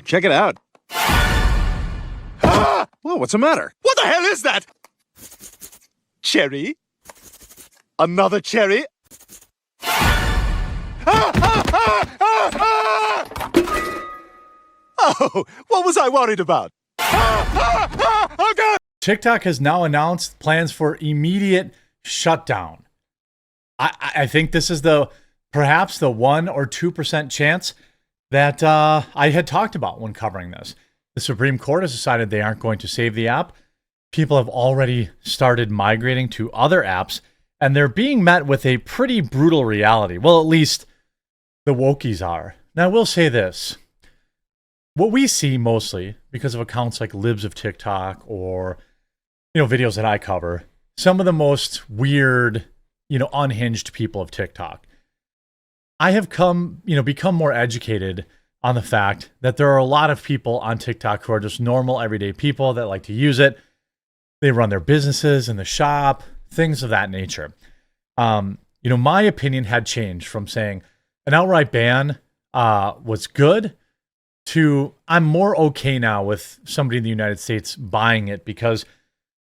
check it out. Ah! Whoa, what's the matter? What the hell is that? Cherry? Another cherry? Oh, what was I worried about? Oh, God! TikTok has now announced plans for immediate shutdown. I think this is perhaps the 1 or 2% chance that I had talked about when covering this. The Supreme Court has decided they aren't going to save the app. People have already started migrating to other apps, and they're being met with a pretty brutal reality. Well, at least the wokies are. Now, I will say this. What we see mostly, because of accounts like Libs of TikTok or, videos that I cover, some of the most weird, unhinged people of TikTok. I have become more educated on the fact that there are a lot of people on TikTok who are just normal, everyday people that like to use it. They run their businesses in the shop, things of that nature. My opinion had changed from saying an outright ban was good to I'm more okay now with somebody in the United States buying it, because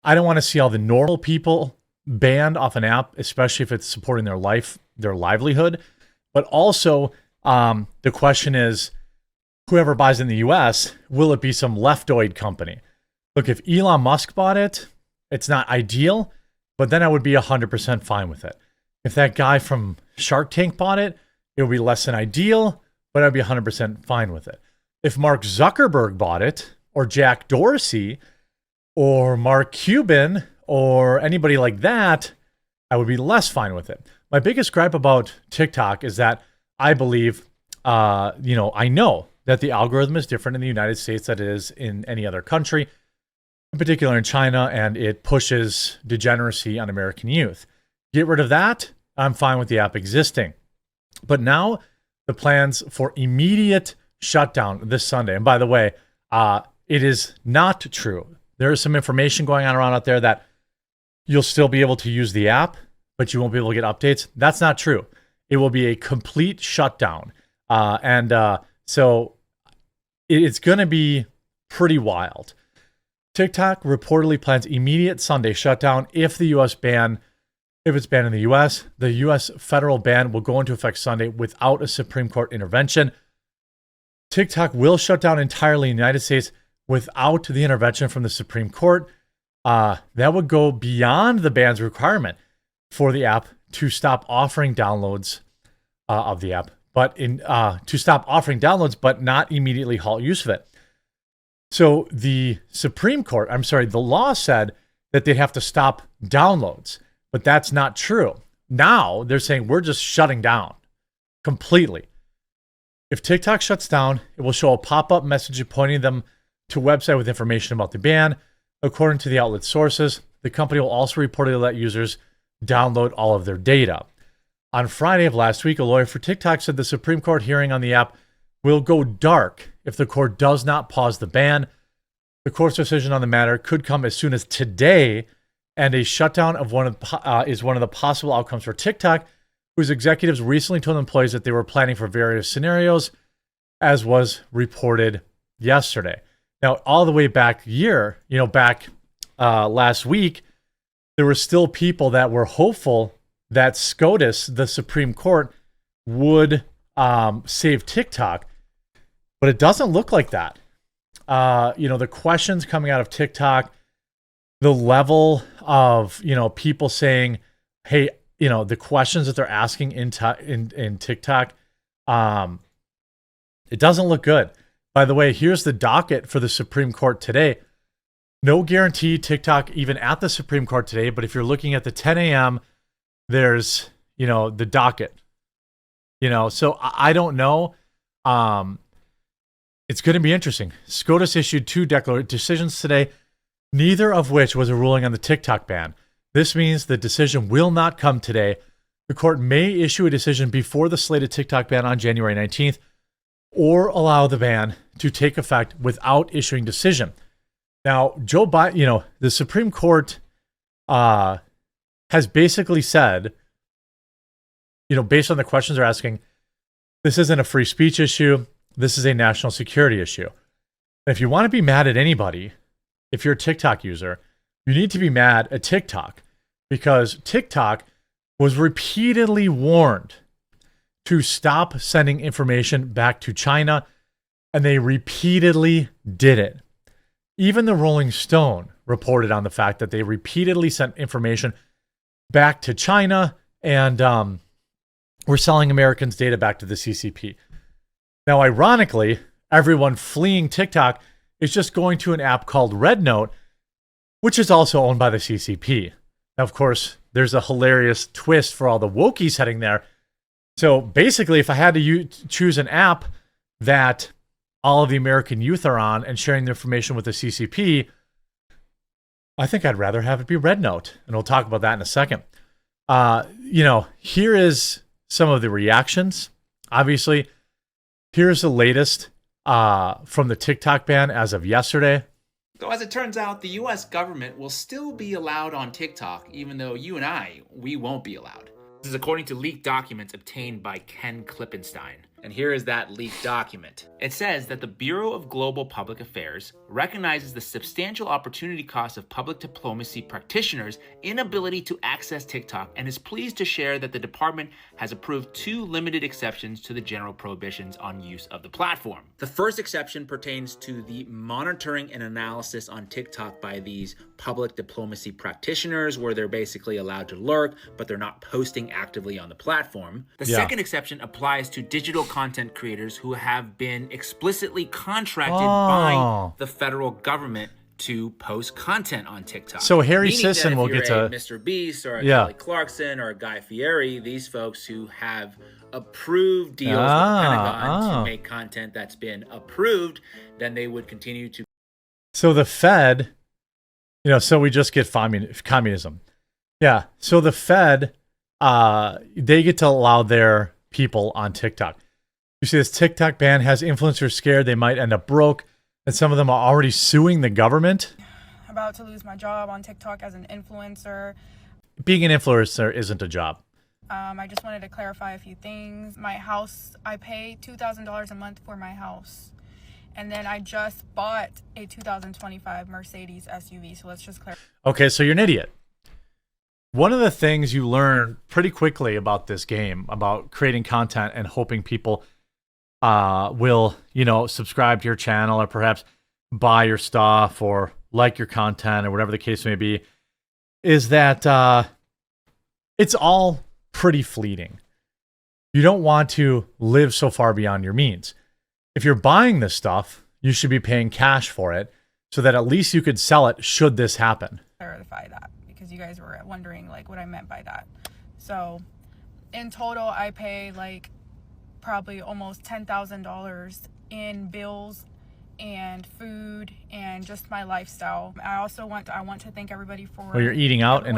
I don't want to see all the normal people banned off an app, especially if it's supporting their livelihood. But also, the question is, whoever buys in the US, will it be some leftoid company? Look, if Elon Musk bought it, it's not ideal, but then I would be 100% fine with it. If that guy from Shark Tank bought it, it would be less than ideal, but I'd be 100% fine with it. If Mark Zuckerberg bought it, or Jack Dorsey, or Mark Cuban, or anybody like that, I would be less fine with it. My biggest gripe about TikTok is that I believe, I know that the algorithm is different in the United States than it is in any other country, in particular in China, and it pushes degeneracy on American youth. Get rid of that, I'm fine with the app existing. But now the plans for immediate shutdown this Sunday. And by the way, it is not true. There is some information going on around out there that you'll still be able to use the app, but you won't be able to get updates. That's not true. It will be a complete shutdown. So it's going to be pretty wild. TikTok reportedly plans immediate Sunday shutdown if it's banned in the US. The US federal ban will go into effect Sunday without a Supreme Court intervention. TikTok will shut down entirely in the United States without the intervention from the Supreme Court. That would go beyond the ban's requirement for the app to stop offering downloads of the app, but to stop offering downloads, but not immediately halt use of it. So the law said that they'd have to stop downloads, but that's not true. Now they're saying we're just shutting down completely. If TikTok shuts down, it will show a pop-up message pointing them to a website with information about the ban. According to the outlet sources, the company will also reportedly let users download all of their data. On Friday of last week, a lawyer for TikTok said the Supreme Court hearing on the app will go dark if the court does not pause the ban. The court's decision on the matter could come as soon as today, and a shutdown is one of the possible outcomes for TikTok, whose executives recently told employees that they were planning for various scenarios, as was reported yesterday. Now, all the way back last week, there were still people that were hopeful that SCOTUS, the Supreme Court, would save TikTok, but it doesn't look like that. The questions coming out of TikTok, the level of, people saying, hey, the questions that they're asking in TikTok, it doesn't look good. By the way, here's the docket for the Supreme Court today. No guarantee TikTok even at the Supreme Court today, but if you're looking at the 10 a.m., there's, the docket. So I don't know. It's going to be interesting. SCOTUS issued 2 decisions today, neither of which was a ruling on the TikTok ban. This means the decision will not come today. The court may issue a decision before the slated TikTok ban on January 19th, or allow the ban to take effect without issuing decision. Now, Joe Biden, the Supreme Court has basically said, based on the questions they're asking, this isn't a free speech issue. this is a national security issue. If you want to be mad at anybody, if you're a TikTok user, you need to be mad at TikTok, because TikTok was repeatedly warned to stop sending information back to China, and they repeatedly did it. Even the Rolling Stone reported on the fact that they repeatedly sent information back to China and were selling Americans' data back to the CCP. Now, ironically, everyone fleeing TikTok is just going to an app called RedNote, which is also owned by the CCP. Now, of course, there's a hilarious twist for all the wokies heading there. So basically, if I had to choose an app that all of the American youth are on and sharing their information with the CCP, I think I'd rather have it be RedNote. And we'll talk about that in a second. Here is some of the reactions. Obviously, here's the latest from the TikTok ban as of yesterday. So as it turns out, the US government will still be allowed on TikTok, even though you and we won't be allowed. This is according to leaked documents obtained by Ken Klippenstein. And here is that leaked document. It says that the Bureau of Global Public Affairs recognizes the substantial opportunity cost of public diplomacy practitioners' inability to access TikTok, and is pleased to share that the department has approved 2 limited exceptions to the general prohibitions on use of the platform. The first exception pertains to the monitoring and analysis on TikTok by these public diplomacy practitioners, where they're basically allowed to lurk, but they're not posting actively on the platform. The second exception applies to digital content creators who have been explicitly contracted by the federal government to post content on TikTok. So Harry Sisson will get to Mr. Beast or a Kelly Clarkson or a Guy Fieri, these folks who have approved deals with the Pentagon to make content that's been approved, then they would continue to. So the Fed, so we just get communism. Yeah. So the Fed, they get to allow their people on TikTok. You see, this TikTok ban has influencers scared they might end up broke, and some of them are already suing the government. About to lose my job on TikTok as an influencer. Being an influencer isn't a job. I just wanted to clarify a few things. My house, I pay $2,000 a month for my house. And then I just bought a 2025 Mercedes SUV. So let's just clarify. Okay, so you're an idiot. One of the things you learn pretty quickly about this game, about creating content and hoping people will, subscribe to your channel or perhaps buy your stuff or like your content or whatever the case may be, is that it's all pretty fleeting. You don't want to live so far beyond your means. If you're buying this stuff, you should be paying cash for it so that at least you could sell it should this happen. Clarify that, because you guys were wondering what I meant by that. So in total, I pay probably almost $10,000 in bills and food and just my lifestyle. I also want to thank everybody for. Well, you're eating out in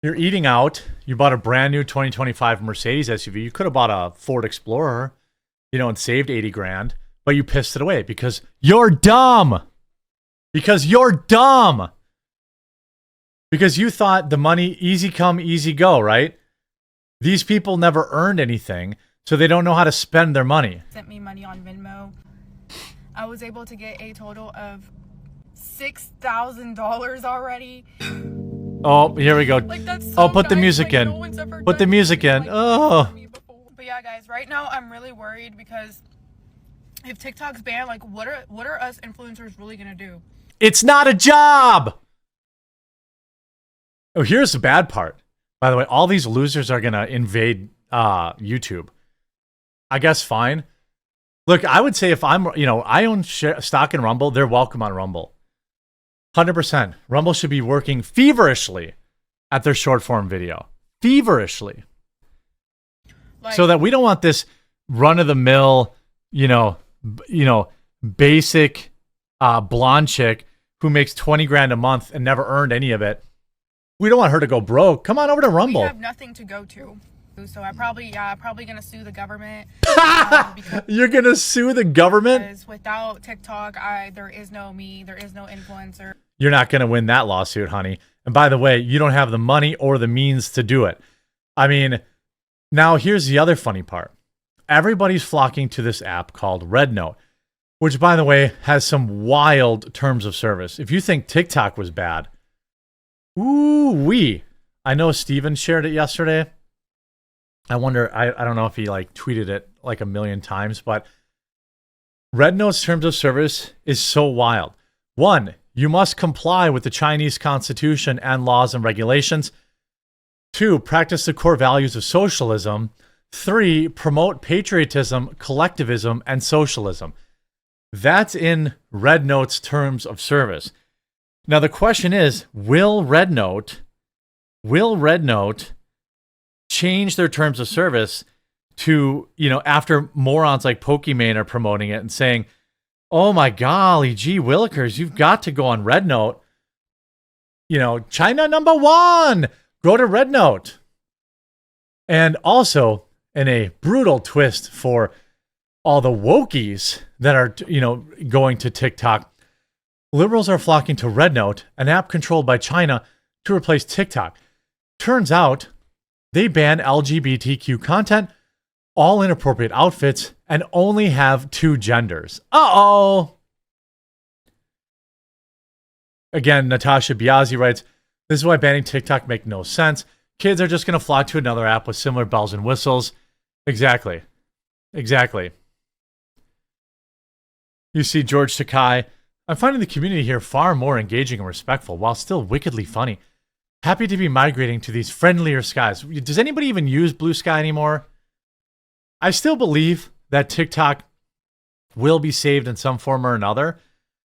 You're eating out. You bought a brand new 2025 Mercedes SUV. You could have bought a Ford Explorer, and saved 80 grand, but you pissed it away because you're dumb. Because you're dumb. Because you thought the money easy come, easy go, right? These people never earned anything, so they don't know how to spend their money. Sent me money on Venmo. I was able to get a total of $6,000 already. Oh, here we go. That's so put the nice. music in. No one's ever Put the done music in. anything Oh. But yeah, guys, right now I'm really worried because if TikTok's banned, what are us influencers really gonna do? It's not a job. Oh, here's the bad part. By the way, all these losers are gonna invade YouTube. I guess fine. Look, I would say if I own stock in Rumble, they're welcome on Rumble. 100%. Rumble should be working feverishly at their short form video. Feverishly. So that we don't want this run of the mill, basic blonde chick who makes 20 grand a month and never earned any of it. We don't want her to go broke. Come on over to Rumble. We have nothing to go to. So I'm probably gonna sue the government. You're gonna sue the government? Because without TikTok, there is no me, there is no influencer. You're not gonna win that lawsuit, honey. And by the way, you don't have the money or the means to do it. I mean, now here's the other funny part. everybody's flocking to this app called RedNote, which, by the way, has some wild terms of service. If you think TikTok was bad, ooh-wee. I know Steven shared it yesterday. I wonder, I don't know if he like tweeted it like a million times, but RedNote's terms of service is so wild. 1, you must comply with the Chinese constitution and laws and regulations. 2, practice the core values of socialism. 3, promote patriotism, collectivism, and socialism. That's in RedNote's terms of service. Now, the question is, will RedNote change their terms of service to, after morons like Pokimane are promoting it and saying, oh my golly, gee willikers, you've got to go on RedNote. China #1, go to RedNote. And also, in a brutal twist for all the wokies that are, going to TikTok, liberals are flocking to RedNote, an app controlled by China, to replace TikTok. Turns out they ban LGBTQ content, all inappropriate outfits, and only have 2 genders. Uh-oh. Again, Natasha Biazzi writes, this is why banning TikTok makes no sense. Kids are just going to flock to another app with similar bells and whistles. Exactly. You see George Sakai, I'm finding the community here far more engaging and respectful while still wickedly funny. Happy to be migrating to these friendlier skies. Does anybody even use Blue Sky anymore? I still believe that TikTok will be saved in some form or another.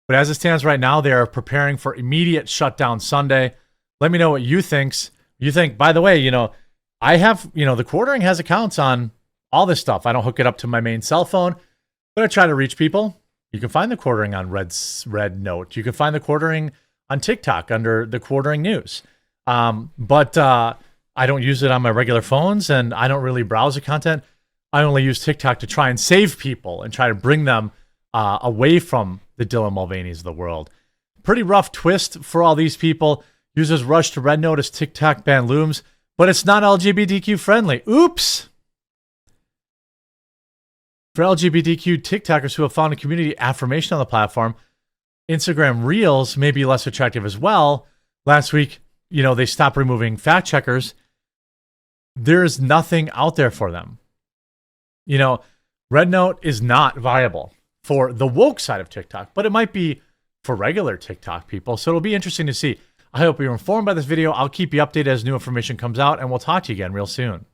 But as it stands right now, they are preparing for immediate shutdown Sunday. Let me know what you think. By the way, I have, the Quartering has accounts on all this stuff. I don't hook it up to my main cell phone, but I try to reach people. You can find the Quartering on RedNote. You can find the Quartering on TikTok under the Quartering News. But I don't use it on my regular phones, and I don't really browse the content. I only use TikTok to try and save people and try to bring them away from the Dylan Mulvaney's of the world. Pretty rough twist for all these people. Users rush to RedNote as TikTok ban looms, but it's not LGBTQ friendly. Oops! For LGBTQ TikTokers who have found a community affirmation on the platform, Instagram Reels may be less attractive as well. Last week, they stopped removing fact checkers. There's nothing out there for them. RedNote is not viable for the woke side of TikTok, but it might be for regular TikTok people. So it'll be interesting to see. I hope you're informed by this video. I'll keep you updated as new information comes out, and we'll talk to you again real soon.